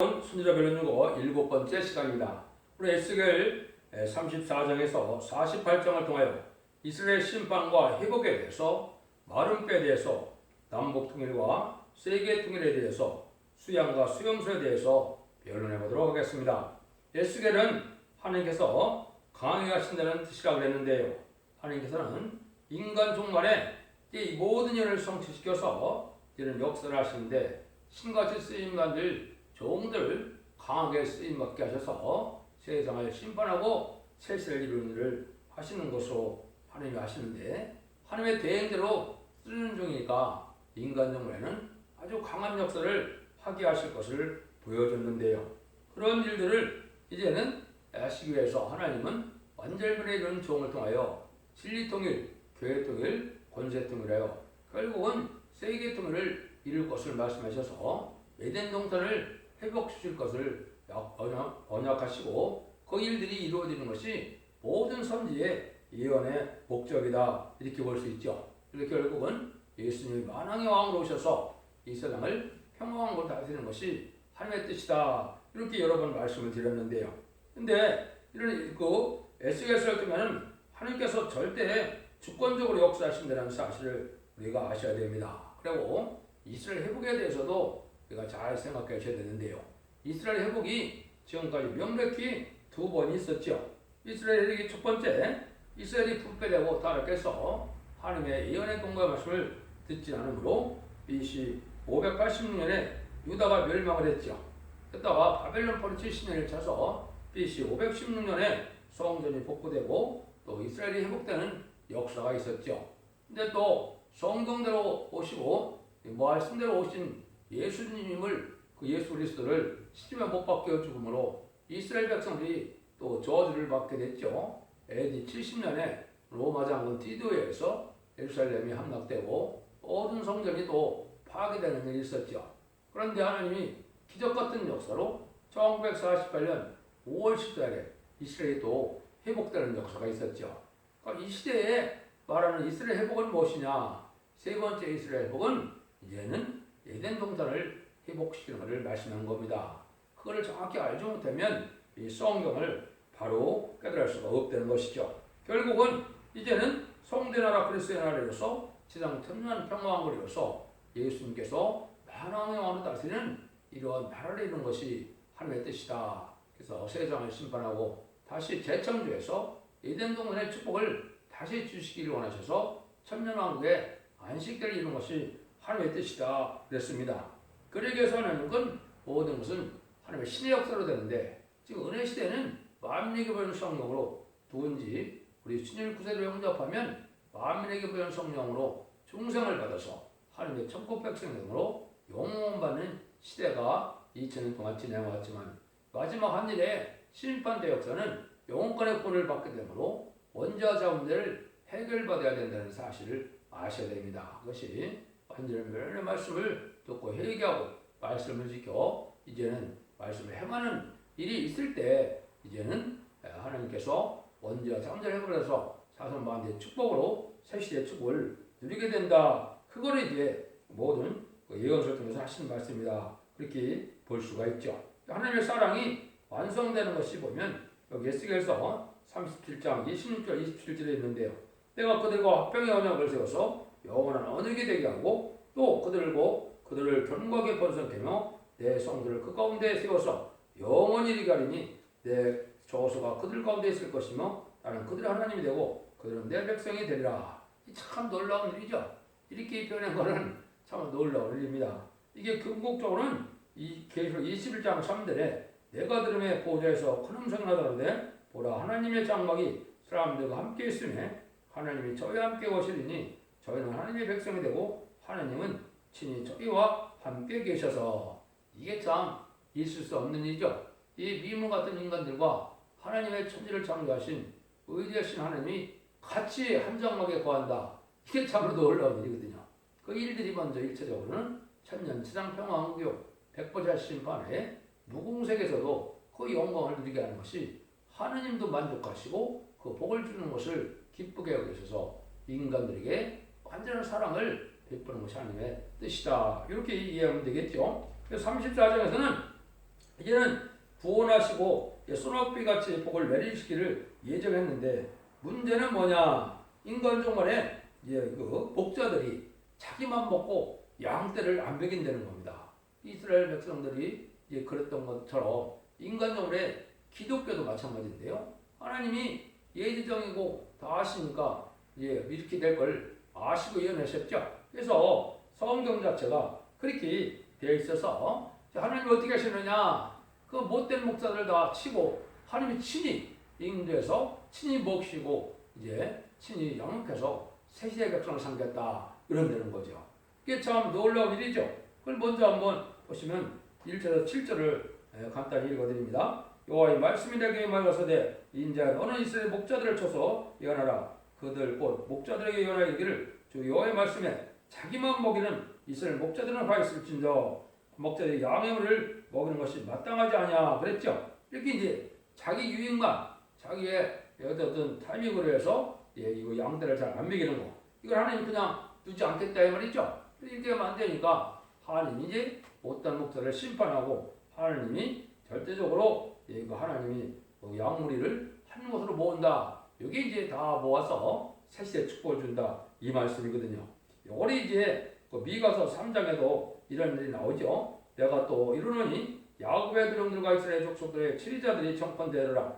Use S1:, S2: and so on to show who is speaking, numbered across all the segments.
S1: 순위로 변론유고 7번째 시간입니다. 우리 에스겔 34장에서 48장을 통하여 이스라엘 심판과 회복에 대해서, 마름뼈에 대해서, 남북 통일과 세계 통일에 대해서, 수양과 수용소에 대해서 변론해 보도록 하겠습니다. 에스겔은 하나님께서 강하게 하신다는 뜻이라고 그랬는데요. 하나님께서는 인간 종말에 이 모든 일을 성취시켜서 이런 역사를 하시는데, 신같이 쓰인 인간들 종들 강하게 쓰임받게 하셔서 세상을 심판하고 세세를 이루는 일을 하시는 것으로 하나님이 하시는데, 하나님의 대행대로 쓰는 중이니까 인간 정말에는 아주 강한 역사를 하게 하실 것을 보여줬는데요. 그런 일들을 이제는 하시기 위해서 하나님은 완전변에 이루는 종을 통하여 진리통일, 교회통일, 권세통일하여 결국은 세계 통일을 이룰 것을 말씀하셔서 에덴 동산을 회복시킬 것을 언약하시고 그 일들이 이루어지는 것이 모든 선지의 예언의 목적이다, 이렇게 볼 수 있죠. 그래서 결국은 예수님이 만왕의 왕으로 오셔서 이 세상을 평화왕으로 다스리는 것이 하나님의 뜻이다, 이렇게 여러 번 말씀을 드렸는데요. 근데 이런 에스겔서를 보면 하나님께서 절대 주권적으로 역사하신다는 사실을 우리가 아셔야 됩니다. 그리고 이스라엘 회복에 대해서도 우리가 잘 생각하셔야 되는데요. 이스라엘 회복이 지금까지 명백히 두 번 있었죠. 이스라엘 회복이 첫 번째, 이스라엘이 분배되고 타락해서 하나님의 예언의 공과 말씀을 듣지 않으므로 BC 586년에 유다가 멸망을 했죠. 그러다가 바벨론 포로 70년을 차서 BC 516년에 성전이 복구되고 또 이스라엘이 회복되는 역사가 있었죠. 근데 또 성경대로 오시고 말씀대로 오신 예수님을, 그 예수 그리스도를 십자가에 못 박혀 죽음으로 이스라엘 백성들이 또 저주를 받게 됐죠. AD 70년에 로마 장군 디도에 의해서 예루살렘이 함락되고 모든 성전이 또 파괴되는 일이 있었죠. 그런데 하나님이 기적 같은 역사로 1948년 5월 14일에 이스라엘이 또 회복되는 역사가 있었죠. 그러니까 이 시대에 말하는 이스라엘 회복은 무엇이냐? 세 번째 이스라엘 회복은 이제는 에덴 동산을 회복시키는 것을 말씀한 겁니다. 그걸 정확히 알지 못하면 이 성경을 바로 깨달을 수가 없다는 것이죠. 결국은 이제는 성대나라 그리스도의 나라로서 세상 천년 평화왕을 이뤄서 예수님께서 만왕의 왕으로 다스리는 이러한 나라를 이루는 것이 하나님의 뜻이다. 그래서 세상을 심판하고 다시 재창조해서 에덴 동산의 축복을 다시 주시기를 원하셔서 천년왕국의 안식대를 이루는 것이 하나님의 뜻이다 그랬습니다. 그러기 위해서 하나님은 모든 것은 하나님의 신의 역사로 되는데, 지금 은혜 시대는 만민에게 보이는 성령으로 누군지 우리 신일 9세를 영접하면 만민에게 보이는 성령으로 중생을 받아서 하나님의 천국 백성으로 영원받는 시대가 2000년 동안 지나왔지만, 마지막 한 일에 심판대 역사는 영원권의 권을 받게 되므로 원자 자문제를 해결받아야 된다는 사실을 아셔야 됩니다. 그것이 완전히 멸의 말씀을 듣고 회개하고 말씀을 지켜 이제는 말씀을 행하는 일이 있을 때, 이제는 하나님께서 원죄와 잠자를 해버려서 사선반대의 축복으로 새시대의 축복을 누리게 된다. 그거를 이제 모든 예언서를 통해서 하시는 말씀이다, 그렇게 볼 수가 있죠. 하나님의 사랑이 완성되는 것이 보면 여기 에스겔서 37장 26절 27절에 있는데요. 내가 그들과 화평의 언약을 세워서 영원한 언약이 되게 하고 또 그들을 견고하게 번성하며 내 성들을 그 가운데 세워서 영원히 이르게 하리니 내 저수가 그들 가운데 있을 것이며 나는 그들의 하나님이 되고 그들은 내 백성이 되리라. 참 놀라운 일이죠. 이렇게 표현한 것은 참 놀라운 일입니다. 이게 궁극적으로는 이 계시록 21장 3절에 내가 들음에 보좌에서 큰 음성이 나다는데 보라 하나님의 장막이 사람들과 함께 있으며 하나님이 저희와 함께 오시리니 저희는 하나님의 백성이 되고 하나님은 친히 저희와 함께 계셔서, 이게 참 있을 수 없는 일이죠. 이 미문 같은 인간들과 하나님의 천지를 창조하신 의지하신 하나님이 같이 한 장막에 거한다. 이게 참으로 놀라운 일이거든요. 그 일들이 먼저 일차적으로는 천년 지상 평화왕국 백보자 심판에 무궁색에서도 그 영광을 누리게 하는 것이 하나님도 만족하시고 그 복을 주는 것을 기쁘게 여기셔서 인간들에게 완전한 사랑을 베푸는 것이 하나님의 뜻이다, 이렇게 이해하면 되겠죠. 그래서 34장에서는 이제는 구원하시고 소낙비 같이 복을 내리시기를 예정했는데 문제는 뭐냐? 인간 종말에 그 목자들이 자기만 먹고 양떼를 안 먹인다는 겁니다. 이스라엘 백성들이 그랬던 것처럼 인간 종말에 기독교도 마찬가지인데요. 하나님이 예지정이고 다 아시니까 이렇게 될 걸 아시고 예언하셨죠. 그래서 성경 자체가 그렇게 되어 있어서 하나님이 어떻게 하시느냐? 그 못된 목사들 다 치고 하나님이 친히 인도해서 친히 먹시고 친히 양육해서 새시대 백성을 삼겠다 이런 되는 거죠. 이게 참 놀라운 일이죠. 그걸 먼저 한번 보시면 1절에서 7절을 간단히 읽어드립니다. 여호와의 말씀이 내게 임하여서되 인자야 너는 이스라엘 목자들을 쳐서 예언하라. 그들 곧 목자들에게 예언하여 이르기를 주 여호와의 말씀에 자기만 먹이는 이스라엘 목자들은 화있을진저 목자들이 양의 물을 먹이는 것이 마땅하지 아니냐 그랬죠. 이렇게 자기 유익만 자기의 어떤 타이밍으로 해서 이거 양들을 잘 안 먹이는 거 이걸 하나님 그냥 두지 않겠다 이 말이죠. 이렇게 하면 안 되니까 하나님이 못된 목자를 심판하고 하나님이 절대적으로 하나님이 양무리를 한 곳으로 모은다. 여기 다 모아서 새시대 축복을 준다 이 말씀이거든요. 요리 미가서 3장에도 이런 일이 나오죠. 내가 또 이르노니 야곱의 드령들과 이스라엘 족속들의 치리자들이 청컨대르라.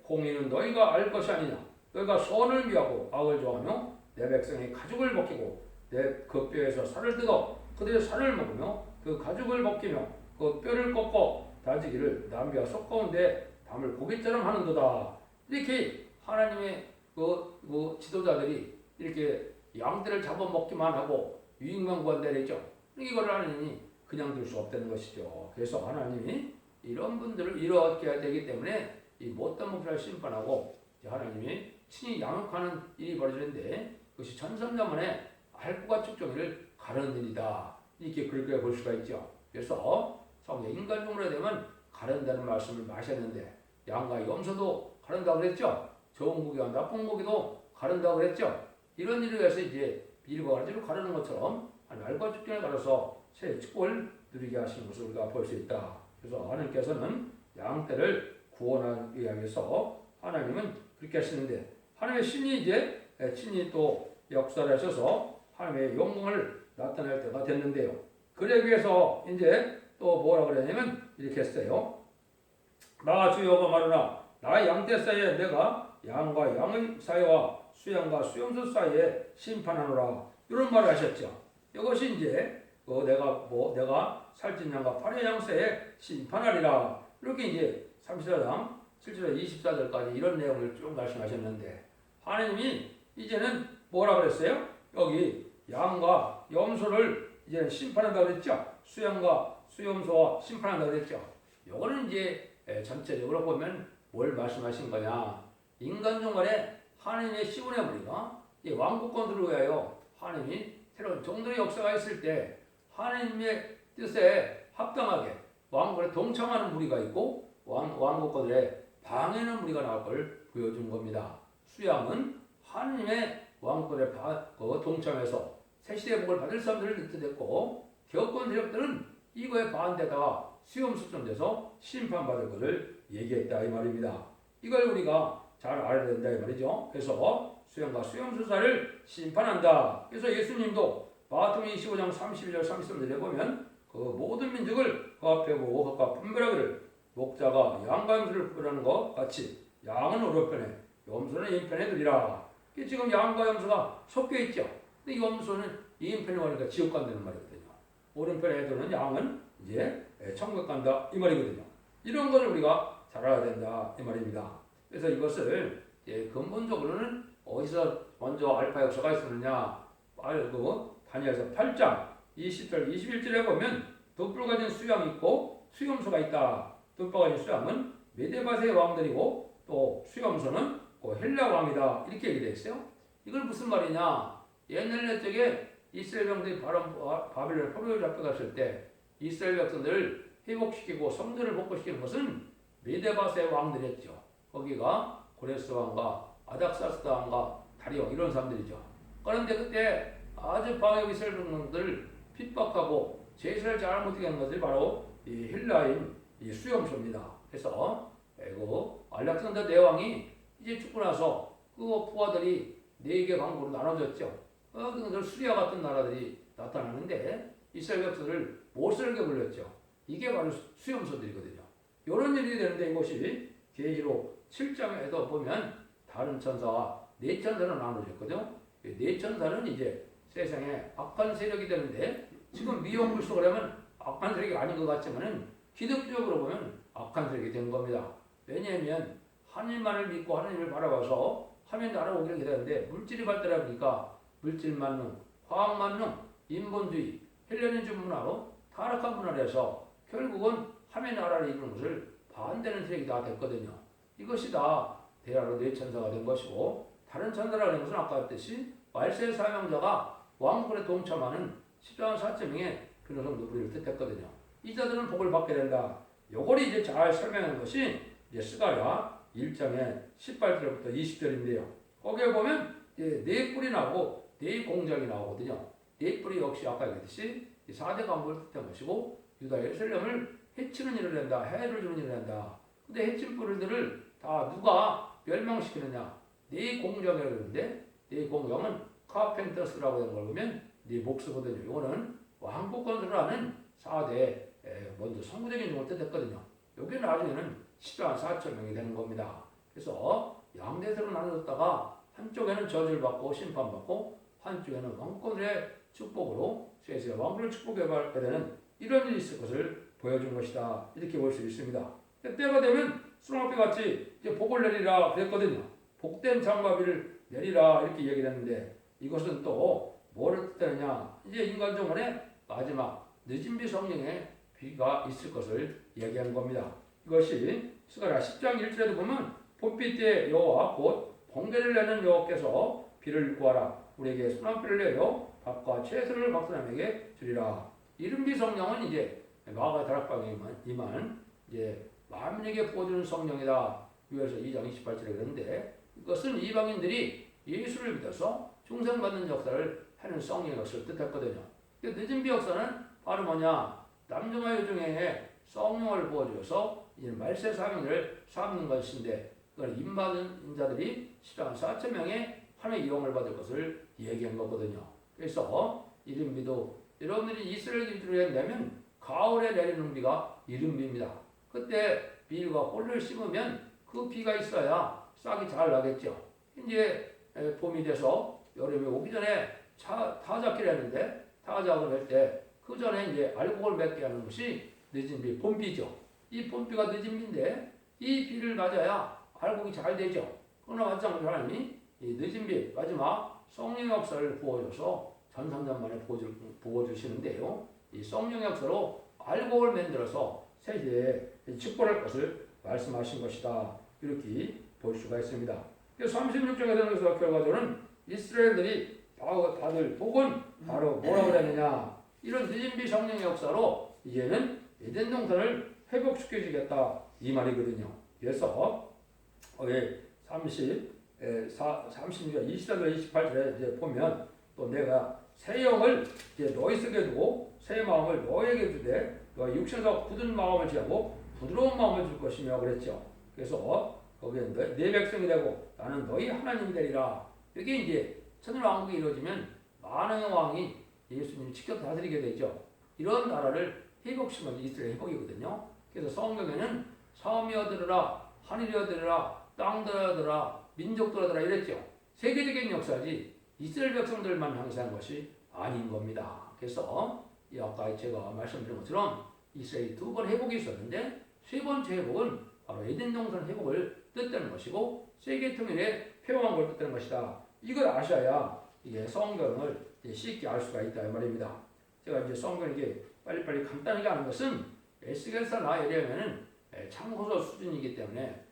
S1: 공의는 너희가 알 것이 아니냐. 너희가 선을 미하고 악을 좋아하며 내 백성의 가죽을 벗기고 내 그 뼈에서 살을 뜯어 그들의 살을 먹으며 그 가죽을 벗기며 그 뼈를 꺾어 다지기를 남비와 속 가운데 담을 고깃처럼 하는도다. 이렇게 하나님의 그 지도자들이 이렇게 양들을 잡아먹기만 하고 유익만 구한다랬죠. 이걸 하나님이 그냥 둘 수 없다는 것이죠. 그래서 하나님이 이런 분들을 이렇게 해야 되기 때문에 이 못된 목자를 심판하고 하나님이 친히 양육하는 일이 벌어지는데 그것이 천선자만의 알고가 축종일을 가르는 일이다. 이렇게 그렇게 볼 수가 있죠. 그래서 성경 인간종으로 되면 가른다는 말씀을 마셨는데 양과 염소도 가른다 그랬죠. 좋은 고기와 나쁜 고기도 가른다 그랬죠. 이런 일을 위해서 밀과 가지로 가르는 것처럼 알과 축종을 가려서 새 축복을 누리게 하시는 것을 우리가 볼 수 있다. 그래서 하나님께서는 양떼를 구원하기 위해서 하나님은 그렇게 하시는데 하나님의 신이 친히 또 역사를 하셔서 하나님의 영광을 나타낼 때가 됐는데요. 그러기 위해서 또 뭐라 그러냐면 이렇게 했어요. 나 주여가 말하나 나 양떼 사이에 내가 양과 양의 사이와 수양과 수염소 사이에 심판하노라. 이런 말을 하셨죠. 이것이 내가 살찐 양과 파리 양 사이에 심판하리라. 이렇게 34장 7절 24절까지 이런 내용을 쭉 말씀하셨는데 하나님이 이제는 뭐라 그랬어요? 여기 양과 염소를 이제 심판한다 그랬죠. 수양과 수염소와 심판한다 그랬죠. 요거는 전체적으로 보면 뭘 말씀하신 거냐? 인간 종말에 하나님의 시온의 무리가 왕국권들을 위하여 하나님이 새로운 정도의 역사가 있을 때 하나님의 뜻에 합당하게 왕국에 동참하는 무리가 있고 왕국권들의 방해하는 무리가 나올 걸 보여준 겁니다. 수양은 하나님의 왕국권에 동참해서 새시대의 복을 받을 사람들을 뜻했고 기업권 세력들은 이거에 반대다가 수염수천돼서 심판받을 것을 얘기했다 이 말입니다. 이걸 우리가 잘 알아야 된다 이 말이죠. 그래서 수양과 수염수사를 심판한다. 그래서 예수님도 마태복음 25장 32절 33절에 보면 그 모든 민족을 그 앞에 보고 각각 분별하기를 목자가 양과 염소를 구별하는 것 같이 양은 오른편에 염소는 왼편에 두리라. 지금 양과 염소가 섞여 있죠. 근데 염소는 왼편에 가니까 지옥 간다는 말이거든요. 오른편에 두는 양은 천국 간다 이 말이거든요. 이런 것을 우리가 잘 알아야 된다 이 말입니다. 그래서 이것을 근본적으로는 어디서 먼저 알파 역사가 있었느냐? 다니엘서 8장 20절 21절에 보면 돛불 가진 수양이 있고 수염소가 있다. 돛불 가진 수양은 메데바스의 왕들이고 또 수염소는 헬라 왕이다. 이렇게 얘기되어 있어요. 이걸 무슨 말이냐? 옛날 적에 이스라엘 병들이 바빌론 포로에 잡혀갔을 때 이스라엘 백성들을 회복시키고 성전을 복구시키는 것은 메데바스의 왕들이었죠. 거기가 고레스 왕과 아닥사스 왕과 다리오 이런 사람들이죠. 그런데 그때 아주 방해 이스라엘 백성들을 핍박하고 제사를 잘 못하게 한 것이 바로 이 헬라인 이 수용소입니다. 그래서 그 알렉산더 대왕이 이제 죽고 나서 그 부하들이 4개 강국으로 나눠졌죠. 그 수리아 같은 나라들이 나타나는데 이스라엘 백성을 못살게 불렸죠. 이게 바로 수용소들이거든요. 이런 일이 되는데 이것이 계시록 7장에도 보면 다른 천사와 4천사로 나눠졌거든요. 4천사는 이제 세상에 악한 세력이 되는데 지금 미용불속을 하면 악한 세력이 아닌 것 같지만은 기독교적으로 보면 악한 세력이 된 겁니다. 왜냐하면 하나님만을 믿고 하나님을 바라봐서 하나님 나라를 오기를 기다리는데 물질이 발달하니까 물질 만능, 화학 만능, 인본주의, 헬레니즘 문화로 타락한 문화에서 결국은 하나님 나라를 이루는 것을 반대하는 세력이 다 됐거든요. 이것이 다 대라로 4천사가 된 것이고 다른 천사라는 것은 아까 했듯이 말세의 사명자가 왕국에 동참하는 10장 4.0의 변호성도 우리를 뜻했거든요. 이 자들은 복을 받게 된다. 요걸 이제 잘 설명한 것이 이제 스가랴 1장의 18절부터 20절인데요. 거기에 보면 이제 4뿔이 나오고 4공장이 나오거든요. 4뿔이 역시 아까 얘기했듯이 4대 강국을 뜻한 것이고 유다 예루살렘을 해치는 일을 한다. 해를 주는 일을 한다. 근데 해친 뿔들을 다 누가 멸망시키느냐? 4공장이라고 그러는데 4공장은 카펜터스라고 하는 걸 보면 4목수거든요. 이거는 왕국 건설을 하는 4대 먼저 성구적인 용어를 뜻했거든요. 여기 나중에는 10장 4천명이 되는 겁니다. 그래서 양대세로 나눠졌다가 한쪽에는 저주를 받고 심판받고 한쪽에는 왕권의 축복으로 세세 왕국을 축복해 받게 되는 이런 일이 있을 것을 보여준 것이다. 이렇게 볼 수 있습니다. 때가 되면 수렁아비 같이 이제 복을 내리라 그랬거든요. 복된 장마비를 내리라 이렇게 얘기를 했는데 이것은 또 뭐를 뜻하느냐? 이제 인간 정원의 마지막 늦은 비 성령의 비가 있을 것을 얘기한 겁니다. 이것이 스가랴 10장 1절에도 보면 봄비 때 여호와 곧 번개를 내는 여호와께서 비를 구하라. 우리에게 소나비를 내려 밥과 채소를 각 사람에게 주리라. 이른 비 성령은 이제 마가 다락방에 임한 이제 만민에게 부어주는 성령이다. 유에서 2장 28절에 그러는데 이것은 이방인들이 예수를 믿어서 중생받는 역사를 하는 성령의 역사를 뜻했거든요. 늦은 비 역사는 바로 뭐냐? 남정아 여중에 성령을 부어주어서 말세 사명을 삼는 것인데 그걸 임받은 인자들이 10장 4천명의 하나님의 이용을 받을 것을 얘기한 거거든요. 그래서 이른 비도 여러분들이 이스라엘 기준으로 한다면 가을에 내리는 비가 이른 비입니다. 그때 밀과 꿀을 심으면 그 비가 있어야 싹이 잘 나겠죠. 이제 봄이 돼서 여름이 오기 전에 타작기를 했는데 타작을 할 때 그 전에 이제 알곡을 맺게 하는 것이 늦은 비, 봄비죠. 이 봄비가 늦은 비인데 이 비를 맞아야 알곡이 잘 되죠. 그러나 마찬가지로 하나님이 이 늦은 비 마지막 성령 역사를 부어줘서 전산전만에 부어주시는데요. 이 성령 역사로 알곡을 만들어서 세계에 축복할 것을 말씀하신 것이다. 이렇게 볼 수가 있습니다. 36장에서 결과적으로는 이스라엘들이 다들 복은 바로 뭐라고 그랬느냐? 이런 늦은 비 성령의 역사로 이제는 에덴 동산을 회복시켜주겠다 이 말이거든요. 그래서 36절 24절 28절에 이제 보면 또 내가 새 영을 이제 너희 속에 두고 새 마음을 너희에게 주되 너희 육신과 굳은 마음을 취하고 부드러운 마음을 줄 것이며 그랬죠. 그래서 거기에 내 백성이 되고 나는 너희 하나님이 되리라. 이게 이제 천일왕국이 이루어지면 만왕의 왕이 예수님이 직접 다스리게 되죠. 이런 나라를 회복시키면 이스라엘 회복이거든요. 그래서 성경에는 섬이여 들으라, 하늘이여 들으라, 땅들여 들으라, 민족들여 들으라 이랬죠. 세계적인 역사지 이스라엘 백성들만 향상한 것이 아닌 겁니다. 그래서 아까 제가 말씀드린 것처럼 이스라엘이 2번 회복이 있었는데 3번째 회복은 바로 에덴 동산 회복을 뜻하는 것이고 세계 통일의 회복한 걸 뜻하는 것이다. 이걸 아셔야 이게 성경을 쉽게 알 수가 있다 이 말입니다. 제가 이제 성경을 이게 빨리빨리 간단하게 하는 것은 에스겔서나 예레미야는 참고서 수준이기 때문에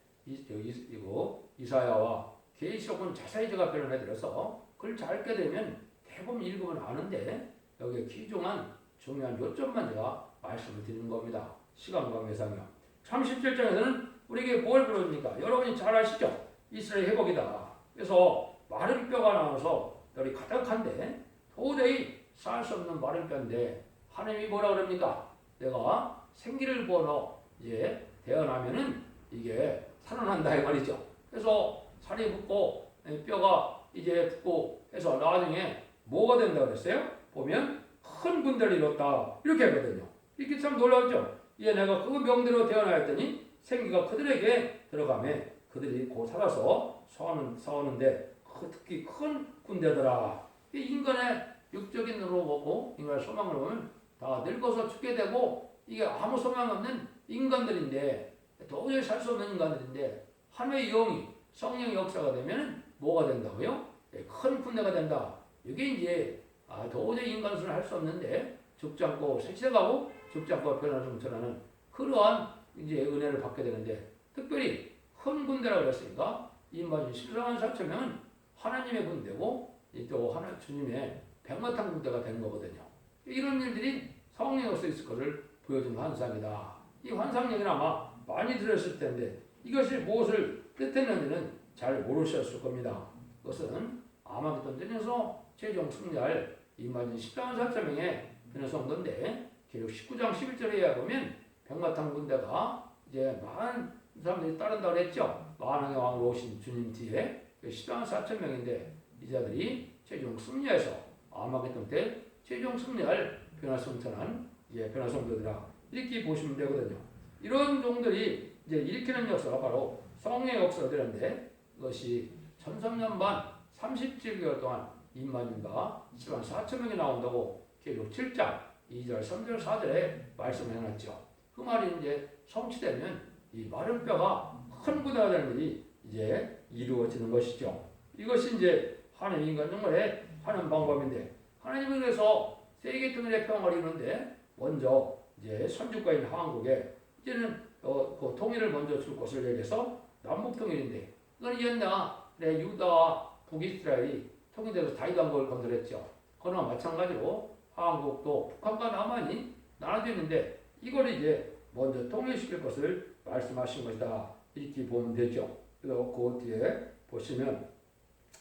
S1: 이사야와 계시록은 자세히 제가 표현해드려서 그걸 잘 읽게 되면 대부분 읽으면 아는데 여기에 귀중한 중요한 요점만 제가 말씀을 드리는 겁니다. 시간 관계상요. 37장에서는 우리에게 뭘 보여줍니까? 여러분이 잘 아시죠? 이스라엘 회복이다. 그래서 마른 뼈가 나와서 열이 가득한데 도저히 살 수 없는 마른 뼈인데 하나님이 뭐라 그럽니까? 내가 생기를 부어넣어 이제 태어나면은 이게 살아난다 이 말이죠. 그래서 살이 붙고 뼈가 이제 붙고 해서 나중에 뭐가 된다 그랬어요? 보면 큰 군대를 이뤘다 이렇게 하거든요. 이게 참 놀랍죠. 이게 내가 그 명대로 태어나 했더니 생기가 그들에게 들어가면 그들이 곧 살아서 싸우는데 특히 큰 군대더라. 이 인간의 육적인 으로 보고 인간의 소망을 보면 다 늙어서 죽게 되고 이게 아무 소망 없는 인간들인데 도저히 살 수 없는 인간들인데 하나님의 영이 성령의 역사가 되면 뭐가 된다고요? 큰 군대가 된다. 이게 이제 도저히 인간으로는 할 수 없는데 죽지 않고 색색하고 죽지 않고 변화를 그러한 이제 은혜를 받게 되는데 특별히 큰 군대라고 그랬으니까 임마진 14만 4천 명은 하나님의 군대고 또 하나 주님의 백마탄 군대가 되는 거거든요. 이런 일들이 성령에 있을 것을 보여준 환상이다. 이 환상 얘기는 아마 많이 들었을 텐데 이것이 무엇을 뜻했는지는 잘 모르셨을 겁니다. 그것은 아마겟돈전에서 최종 승리할 임마진 14만 4천 명의 변호성도인데 기록 19장 11절에 의하면 백마탄 군대가 이제 많은 사람들이 따른다고 했죠. 만왕의 왕으로 오신 주님 뒤에 14만 4천 명인데 이 자들이 최종 승리해서 아마겟돈 때 최종 승리할 변화성천한 변화성도들아 이렇게 보시면 되거든요. 이런 종들이 이제 일으키는 역사가 바로 성령의 역사가 되는데 그것이 1003년 반 37개월 동안 임마진과 10만 4천 명이 나온다고 기록 7장 2절 3절 4절에 말씀을 해놨죠. 그 말이 이제 성취되면 이 마른 뼈가 큰 군대가 되는 일이 이제 이루어지는 것이죠. 이것이 이제 하나님 인간 정말에 하는 방법인데 하나님은 그래서 세계 통일의 평화를 이루는데 먼저 이제 선주국가인 한국에 이제는 그 통일을 먼저 줄 것을 얘기해서 남북 통일인데 이건 옛날에 유다와 북이스라엘이 통일돼서 다윗왕국을 건설했죠. 그러나 마찬가지로 한국도 북한과 남한이 나눠져 있는데 이걸 이제 먼저 통일시킬 것을 말씀하신 것이다. 이렇게 보면 되죠. 그래서 그 뒤에 보시면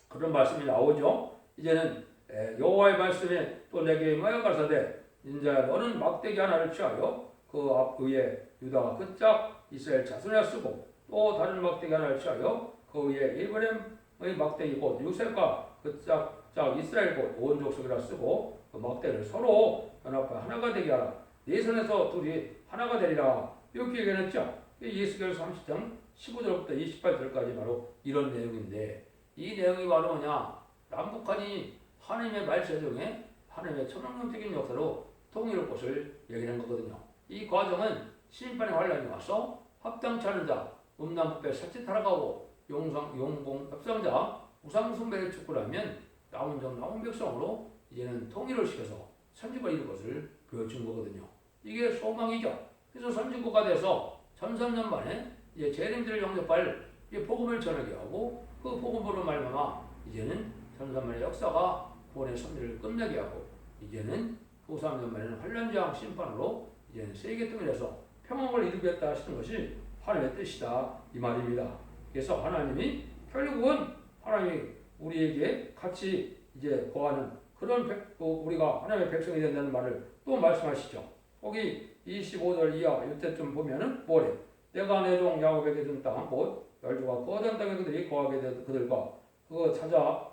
S1: 그런 말씀이 나오죠. 이제는 여호와의 말씀에 또 내게 임하여 가라사대 인자야 너는 막대기 하나를 취하여 그 앞 위에 유다가 끝짝 이스라엘 자손에 쓰고 또 다른 막대기 하나를 취하여 그 위에 에브라임의 막대기 곧 요셉과 끝짝 이스라엘 곧 온 족속이라 쓰고 그 막대기를 서로 연합해 하나가 되게 하라. 네 손에서 둘이 하나가 되리라. 이렇게 얘기했죠. 예수께서 30장 15절부터 28절까지 바로 이런 내용인데 이 내용이 바로 뭐냐? 남북한이 하나님의 말씀 중에 하나님의 천왕론적인 역사로 통일할 것을 얘기하는 거거든요. 이 과정은 심판의 환란이 와서 합당치 않은 자, 음란부패 살짓하라가고 용공 협상자, 우상숭배를 축구하면 남은 백성으로 이제는 통일을 시켜서 선지가 이룰 것을 보여준 거거든요. 이게 소망이죠. 그래서 선지국가 돼서 1003년 만에 이제 재림들을 영접할 복음을 전하게 하고 그 복음으로 말미암아 이제는 1003년의 역사가 본의 섭리를 끝내게 하고 이제는 그 3년 만에는 환란장 심판으로 이제는 세계 통일에서 평화를 이루겠다 하시는 것이 하나님의 뜻이다 이 말입니다. 그래서 하나님이 결국은 하나님이 우리에게 같이 이제 거하는 그런 우리가 하나님의 백성이 된다는 말을 또 말씀하시죠. 거기 25절 이하 이때쯤 보면은 뭐래? 내가 내 종 야곱에게 준 땅 곧 열조가 거대한 땅에 그들이 거하게 된 그들과 그거 찾아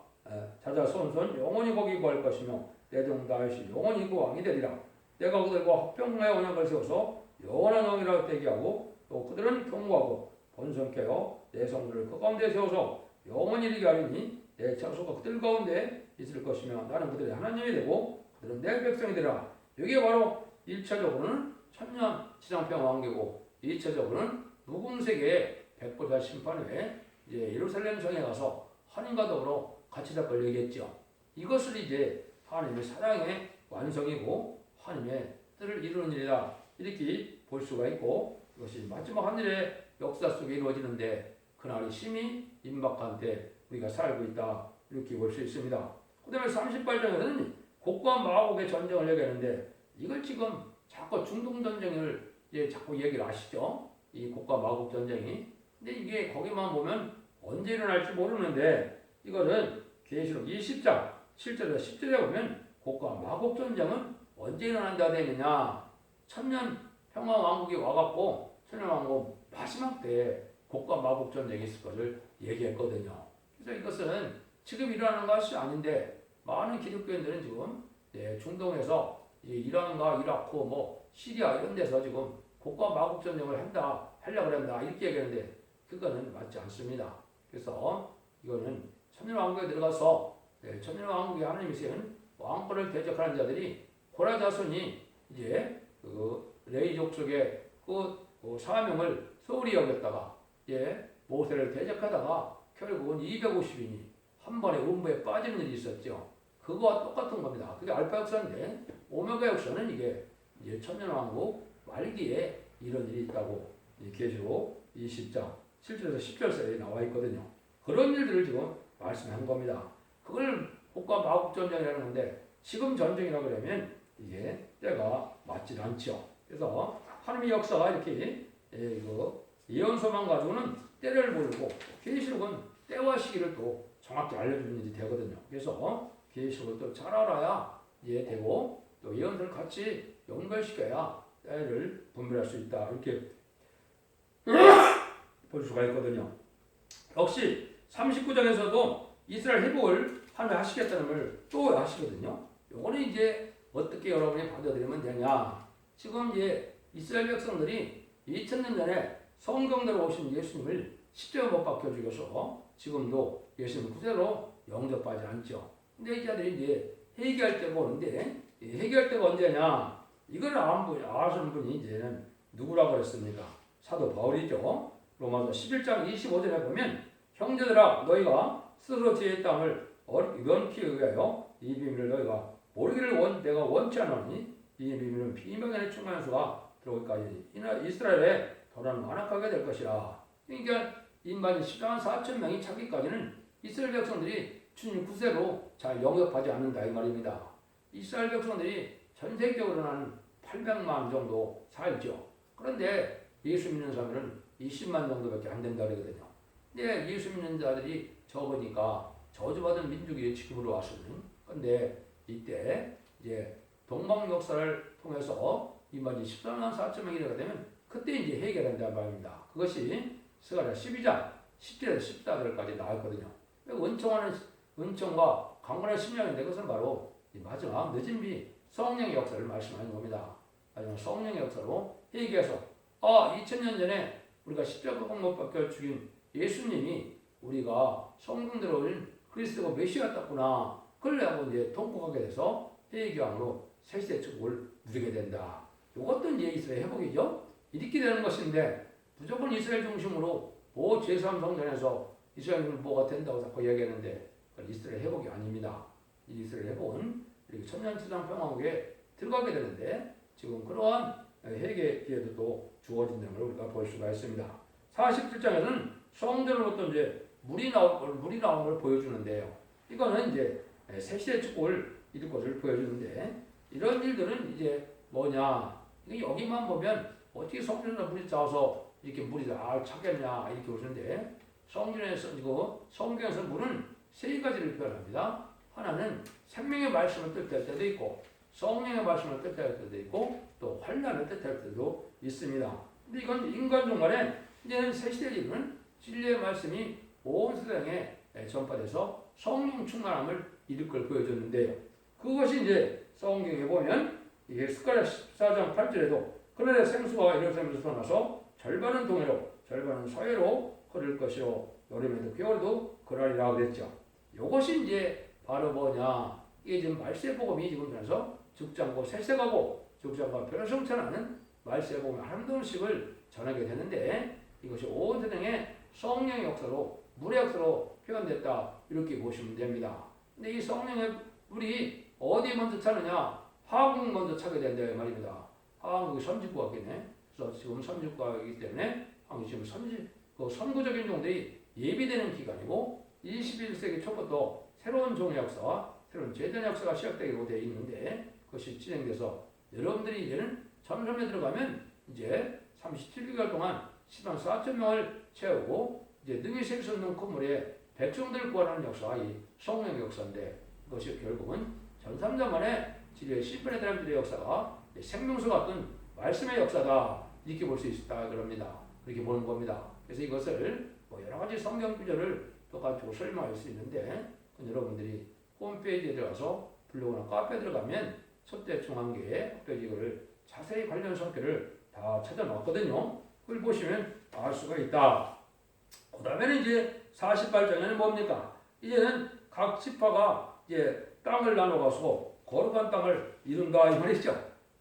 S1: 손손 영원히 거기 거할 것이며 내 종 다윗이 영원히 그 왕이 되리라. 내가 그들과 화평의 언약을 세워서 영원한 왕이라 되게 하고 또 그들은 경고하고 번성케어 내 성들을 그 가운데 세워서 영원히 이르게 하리니 내 장소가 그들 가운데 있을 것이며 나는 그들의 하나님이 되고 그들은 내 백성이 되리라. 이게 바로 1차적으로는 천년 지상평화 왕국이고 2차적으로는 묵음세계의 백보자 심판 후에 이제 예루살렘 성에 가서 하나님과 더불어 같이 잡을 얘기했죠. 이것을 이제 하나님의 사랑의 완성이고 하나님의 뜻을 이루는 일이다. 이렇게 볼 수가 있고 이것이 마지막 하늘의 역사 속에 이루어지는데 그날이 심히 임박한 때 우리가 살고 있다. 이렇게 볼 수 있습니다. 그 다음에 38장에서는 곡과 마곡의 전쟁을 얘기하는데 이걸 지금 자꾸 중동전쟁을 자꾸 얘기를 하시죠. 이 곡과 마곡 전쟁이. 근데 이게 거기만 보면 언제 일어날지 모르는데 이거는 계시록 20장 7절에서 10절에 보면 곡과 마곡 전쟁은 언제 일어난다 되느냐. 천년 평화 왕국이 와갖고 천년왕국 마지막 때에 곡과 마국 전쟁이 있을 것을 얘기했거든요. 그래서 이것은 지금 일어나는 것이 아닌데 많은 기독교인들은 지금 중동에서 이란과 이라크, 시리아 이런 데서 지금 곡과 마국 전쟁을 하려고 한다 이렇게 얘기하는데 그거는 맞지 않습니다. 그래서 이거는 천년왕국에 들어가서 천년왕국이 하나님이 세운 왕권을 대적하는 자들이 고라 자손이 이제 그 레이족 속의 그 사명을 소홀히 여겼다가 모세를 대적하다가 결국은 250인이 한 번에 음부에 빠지는 일이 있었죠. 그거와 똑같은 겁니다. 그게 알파 역사인데 오메가 역사는 이게 이제 천년왕국 말기에 이런 일이 있다고 계시록 20장 7절에서 10절에 나와 있거든요. 그런 일들을 지금 말씀한 겁니다. 그걸 곡과 마국 전쟁이라는 건데 지금 전쟁이라고 그러면 이게 때가 맞지 않죠. 그래서 하나님의 역사가 이렇게 예언서만 가지고는 때를 모르고 계시록은 때와 시기를 또 정확히 알려주는 일이 되거든요. 그래서 계시록을 또 잘 알아야 되고 또 예언서를 같이 연결시켜야 때를 분별할 수 있다 이렇게 볼 수가 있거든요. 역시 39장에서도 이스라엘 회복을 하나님 하시겠다는 걸 또 하시거든요. 요거는 이제 어떻게 여러분이 받아들이면 되냐. 지금 이스라엘 백성들이 2000년 전에 성경대로 오신 예수님을 십자가 못 박혀 죽여서 지금도 예수님 그대로 영접하지 않죠. 근데 이 자들이 회개할 때가 오는데 회개할 때가 언제냐? 이걸 아시는 분이 이제는 누구라고 그랬습니까? 사도 바울이죠. 로마서 11장 25절에 보면 형제들아 너희가 스스로 지혜의 땅을 면피에 의하여 이 비밀을 너희가 모르기를 내가 원치 않으니 이 비밀은 비명의 충만한 수가 들어오기까지 이스라엘에 도란을 완악하게 될 것이라. 그러니까 인반이 14만 4천 명이 차기까지는 이스라엘 백성들이 주님 구세로 잘 영접하지 않는다 이 말입니다. 이스라엘 백성들이 전 세계적으로 한 800만 정도 살죠. 그런데 예수 믿는 사람들은 20만 정도밖에 안 된다 그러거든요. 근데 예수 믿는 자들이 적으니까 저주받은 민족이 지금으로 왔거든요. 그런데 이때 동방 역사를 통해서 인반이 14만 4천 명이 되면 그때 해결한다는 말입니다. 그것이 스가랴 12장 10절에서 14절까지 나왔거든요. 은총과 강건한 심령인데 그것은 바로 이 마지막 늦은 비 성령의 역사를 말씀하는 겁니다. 마지막 성령의 역사로 회개해서 2000년 전에 우리가 십자가 못 박혀 죽인 예수님이 우리가 성경대로 온 그리스도가 메시아였구나. 그러려고 통곡하게 돼서 회개함으로 새시대 축복을 누리게 된다. 이것도 이스라엘 회복이죠. 이렇게 되는 것인데 무조건 이스라엘 중심으로 제3 성전에서 이스라엘을 뭐가 된다고 자꾸 얘기하는데 그건 이스라엘 회복이 아닙니다. 이스라엘 회복은 이렇게 천년치상 평화국에 들어가게 되는데 지금 그러한 회개 기회도 또 주어진다는 걸 우리가 볼 수가 있습니다. 47장에서는 성전으로부터 물이 나오는 걸 보여주는데요. 이거는 새시대 축복을 이룰 것을 보여주는데 이런 일들은 뭐냐? 여기만 보면 어떻게 성전에서 물이 차서 이렇게 물이 잘 차겠냐 이렇게 보시는데 성경에서 물은 세 가지를 표현합니다. 하나는 생명의 말씀을 뜻할 때도 있고 성령의 말씀을 뜻할 때도 있고 또 환난을 뜻할 때도 있습니다. 근데 이건 인간 중간에 이제는 새시대는 진리의 말씀이 온 세상에 전파돼서 성령 충만함을 이룰 걸 보여줬는데요. 그것이 성경에 보면 이게 스가랴 14장 8절에도 그날에 생수가 예루살렘에서 솟아나서 절반은 동해로 절반은 서해로 흐를 것이요 여름에도 겨울에도 그러리라 그랬죠. 이것이 바로 뭐냐? 이게 지금 말세복음이 지금 그래서 죽지 않고 새세가고 죽지 않고 변성천하는 말세복음 한 돈씩을 전하게 되는데 이것이 온 세상에 성령의 역사로 물의 역사로 표현됐다 이렇게 보시면 됩니다. 근데 이 성령의 물이 어디에 먼저 차느냐? 화학이 먼저 차게 된다 이 말입니다. 화학이 선진국이네. 그래서 지금 선진국이기 때문에 지금 선구적인 종들이 예비되는 기간이고 21세기 초부터 새로운 종의 역사와 새로운 제전 역사가 시작되기로 되어 있는데 그것이 진행돼서 여러분들이 이제는 점점에 들어가면 37개월 동안 10만 4천 명을 채우고 능히 셀 수 없는 건물에 백성들을 구하는 역사가 이 성령의 역사인데 그것이 결국은 전삼자만의 진리의 10분의 사람들의 역사가 생명수 같은 말씀의 역사다. 이렇게 볼 수 있다 그럽니다. 그렇게 보는 겁니다. 그래서 이것을 뭐 여러 가지 성경 구절을 또 가지고 설명할 수 있는데 여러분들이 홈페이지에 들어가서 블로그나 카페에 들어가면 첫째 중앙교회 홈페이지 이거를 자세히 관련 성격을 다 찾아놨거든요. 그걸 보시면 알 수가 있다. 그 다음에는 이제 48장에는 뭡니까? 이제는 각 지파가 이제 땅을 나눠가서 거룩한 땅을 이룬다 이 말이죠.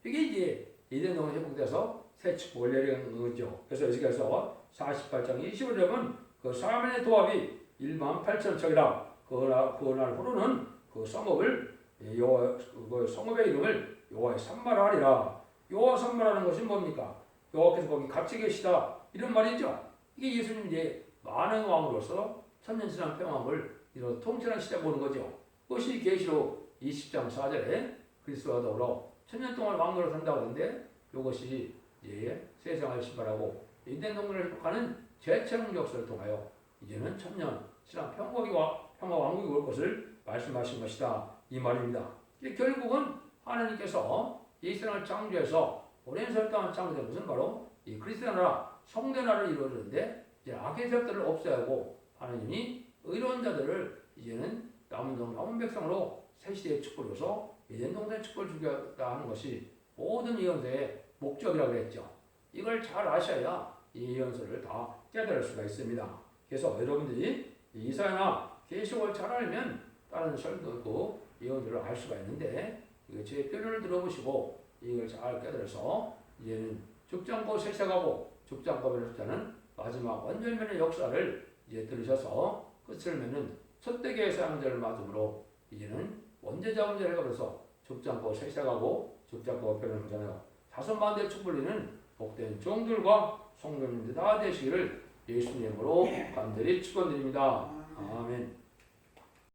S1: 이게 이제 에덴 동산 회복돼서 새 축복을 내리는 거죠. 그래서 여기서 48장 20절에는 그 사면의 도합이 18,000척이라 그날 후로는 그 성읍을 그 성읍의 이름을 여호와의 산마라 하리라. 여호와 산마라는 것이 뭡니까? 여호와께서 거기 같이 계시다 이런 말이죠. 이게 예수님 이제 많은 왕으로서 천년신앙 평화를 이런 통치하는 시대 보는 거죠. 그것이 계시록 20장 4절에 그리스도와 더불어 천년 동안 왕으로 산다고 하는데 이것이 이제 세상을 심판하고 에덴 동산을 회복하는 재창 역사를 통하여 이제는 천년 신앙 평화 왕국이 올 것을 말씀하신 것이다 이 말입니다. 결국은 하나님께서 이 세상을 창조해서 오랜 세월 동안 창조된 것은 바로 이 그리스도 나라 성대 나라를 이루어지는데 이제 악의 세력들을 없애야 하고 하나님이 의로운 자들을 이제는 남은 백성으로 새 시대의 축복으로서 에덴 동산의 축복을 주겠다 하는 것이 모든 예언서의 목적이라고 했죠. 이걸 잘 아셔야 이 예언서를 다 깨달을 수가 있습니다. 그래서 여러분들이 이사야나 계시록을 잘 알면 다른 설교도 예언들을 알 수가 있는데 제 표현을 들어보시고 이걸 잘 깨달아서 이제는 죽지 않고 쇠퇴하고 죽지 않고 변했다는 마지막 완전면의 역사를 이제 들으셔서 끝을 맺는 첫대기의 사람들을 맞음으로 이제는 원죄자 문제를 해가면서 죽지 않고 쇠퇴하고 죽지 않고 변하잖아요. 자손만대 축복리는 복된 종들과 성도님들 다 되시기를 예수님으로 간절히 축원드립니다. 아멘.